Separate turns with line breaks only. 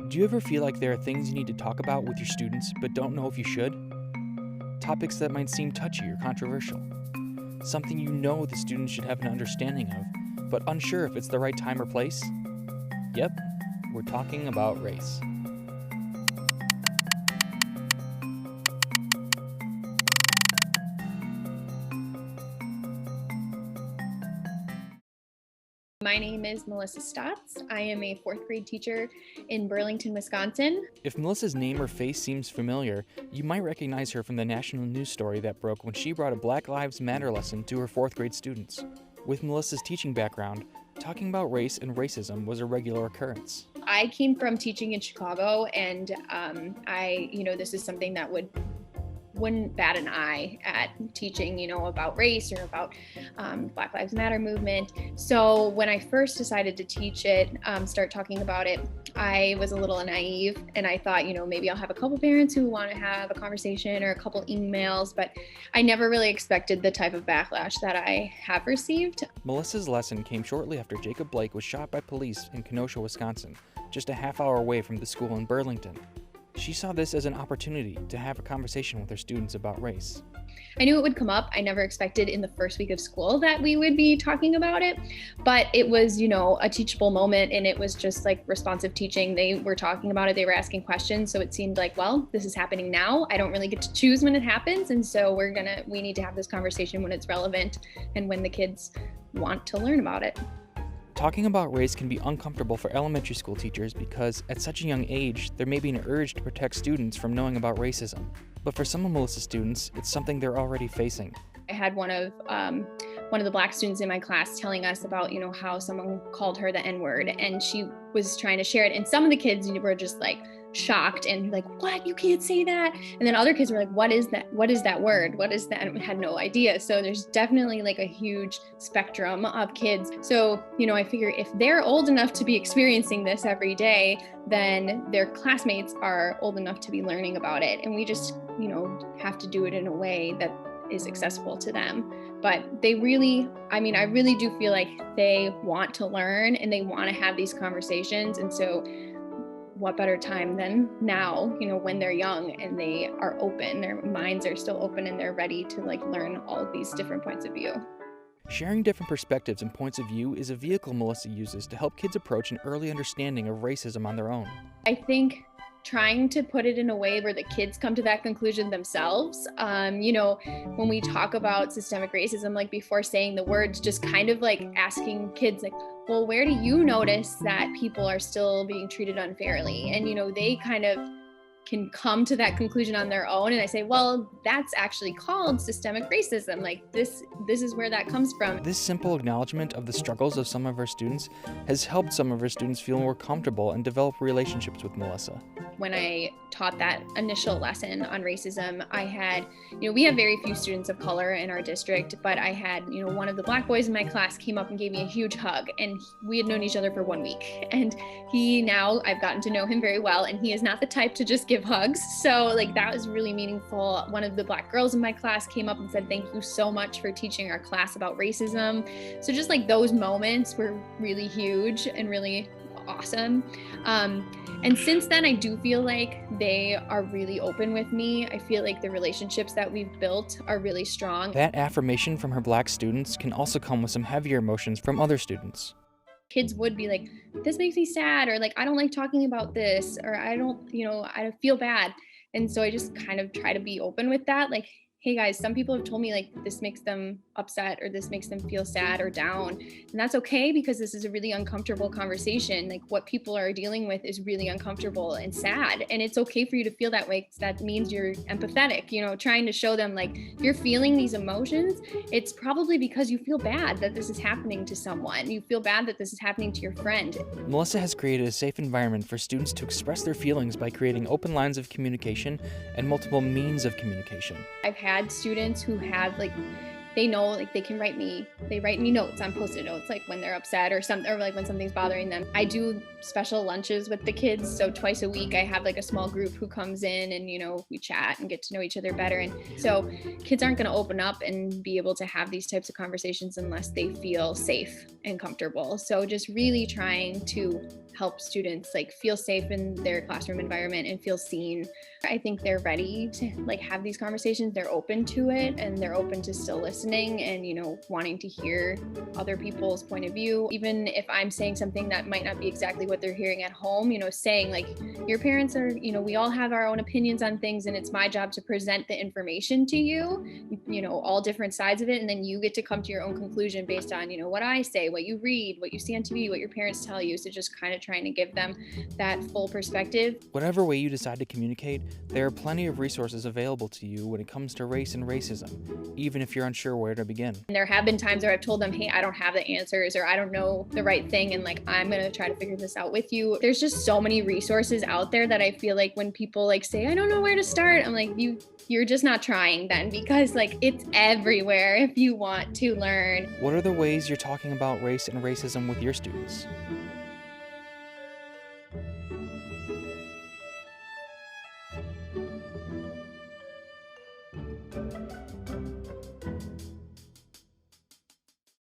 Do you ever feel like there are things you need to talk about with your students but don't know if you should? Topics that might seem touchy or controversial. Something you know the students should have an understanding of, but unsure if it's the right time or place? Yep, we're talking about race.
My name is Melissa Stotts. I am a fourth grade teacher in Burlington, Wisconsin.
If Melissa's name or face seems familiar, you might recognize her from the national news story that broke when she brought a Black Lives Matter lesson to her fourth grade students. With Melissa's teaching background, talking about race and racism was a regular occurrence.
I came from teaching in Chicago, and this is something that wouldn't bat an eye at teaching, about race or about Black Lives Matter movement. So when I first decided to teach it, start talking about it, I was a little naive, and I thought, maybe I'll have a couple parents who want to have a conversation or a couple emails, but I never really expected the type of backlash that I have received.
Melissa's lesson came shortly after Jacob Blake was shot by police in Kenosha, Wisconsin, just a half hour away from the school in Burlington. She saw this as an opportunity to have a conversation with her students about race.
I knew it would come up. I never expected in the first week of school that we would be talking about it, but it was, a teachable moment, and it was just like responsive teaching. They were talking about it, they were asking questions, so it seemed like, well, this is happening now. I don't really get to choose when it happens, and so we need to have this conversation when it's relevant and when the kids want to learn about it.
Talking about race can be uncomfortable for elementary school teachers because at such a young age, there may be an urge to protect students from knowing about racism. But for some of Melissa's students, it's something they're already facing.
I had one of the Black students in my class telling us about, how someone called her the N-word, and she was trying to share it. And some of the kids were just like shocked and like, what? You can't say that. And then other kids were like, what is that? What is that word? What is that? And had no idea. So there's definitely like a huge spectrum of kids. So, I figure if they're old enough to be experiencing this every day, then their classmates are old enough to be learning about it. And we just, have to do it in a way that is accessible to them. But I really do feel like they want to learn and they want to have these conversations. And so what better time than now, when they're young and they are open, their minds are still open and they're ready to learn all of these different points of view.
Sharing different perspectives and points of view is a vehicle Melissa uses to help kids approach an early understanding of racism on their own.
I think trying to put it in a way where the kids come to that conclusion themselves. When we talk about systemic racism, like before saying the words, just kind of like asking kids like, well, where do you notice that people are still being treated unfairly? And, they kind of can come to that conclusion on their own. And I say, well, that's actually called systemic racism. Like this is where that comes from.
This simple acknowledgement of the struggles of some of our students has helped some of our students feel more comfortable and develop relationships with Melissa.
When I taught that initial lesson on racism, I had, we have very few students of color in our district, but I had, one of the Black boys in my class came up and gave me a huge hug, and we had known each other for 1 week. And I've gotten to know him very well, and he is not the type to just give hugs. So that was really meaningful. One of the Black girls in my class came up and said, thank you so much for teaching our class about racism. So just those moments were really huge and really awesome. And since then, I do feel like they are really open with me. I feel like the relationships that we've built are really strong.
That affirmation from her Black students can also come with some heavier emotions from other students.
Kids would be like, this makes me sad, or I don't like talking about this, or I feel bad. And so I just kind of try to be open with that. Hey guys, some people have told me this makes them upset or this makes them feel sad or down. And that's okay, because this is a really uncomfortable conversation. What people are dealing with is really uncomfortable and sad. And it's okay for you to feel that way, because that means you're empathetic, trying to show them if you're feeling these emotions, it's probably because you feel bad that this is happening to someone. You feel bad that this is happening to your friend.
Melissa has created a safe environment for students to express their feelings by creating open lines of communication and multiple means of communication.
I've had students who have they know they can write me notes on Post-it notes when they're upset or something, or when something's bothering them. I do special lunches with the kids, so twice a week I have a small group who comes in and we chat and get to know each other better. And so kids aren't going to open up and be able to have these types of conversations unless they feel safe and comfortable. So just really trying to help students like feel safe in their classroom environment and feel seen. I think they're ready to like have these conversations. They're open to it, and they're open to still listening and, wanting to hear other people's point of view. Even if I'm saying something that might not be exactly what they're hearing at home, saying like, your parents are, we all have our own opinions on things, and it's my job to present the information to you, all different sides of it. And then you get to come to your own conclusion based on, what I say, what you read, what you see on TV, what your parents tell you. So just kind of trying to give them that full perspective.
Whatever way you decide to communicate, there are plenty of resources available to you when it comes to race and racism, even if you're unsure where to begin.
And there have been times where I've told them, hey, I don't have the answers, or I don't know the right thing, and like, I'm going to try to figure this out with you. There's just so many resources out there that I feel like when people like say, I don't know where to start, I'm like, you're just not trying then, because like it's everywhere if you want to learn.
What are the ways you're talking about race and racism with your students?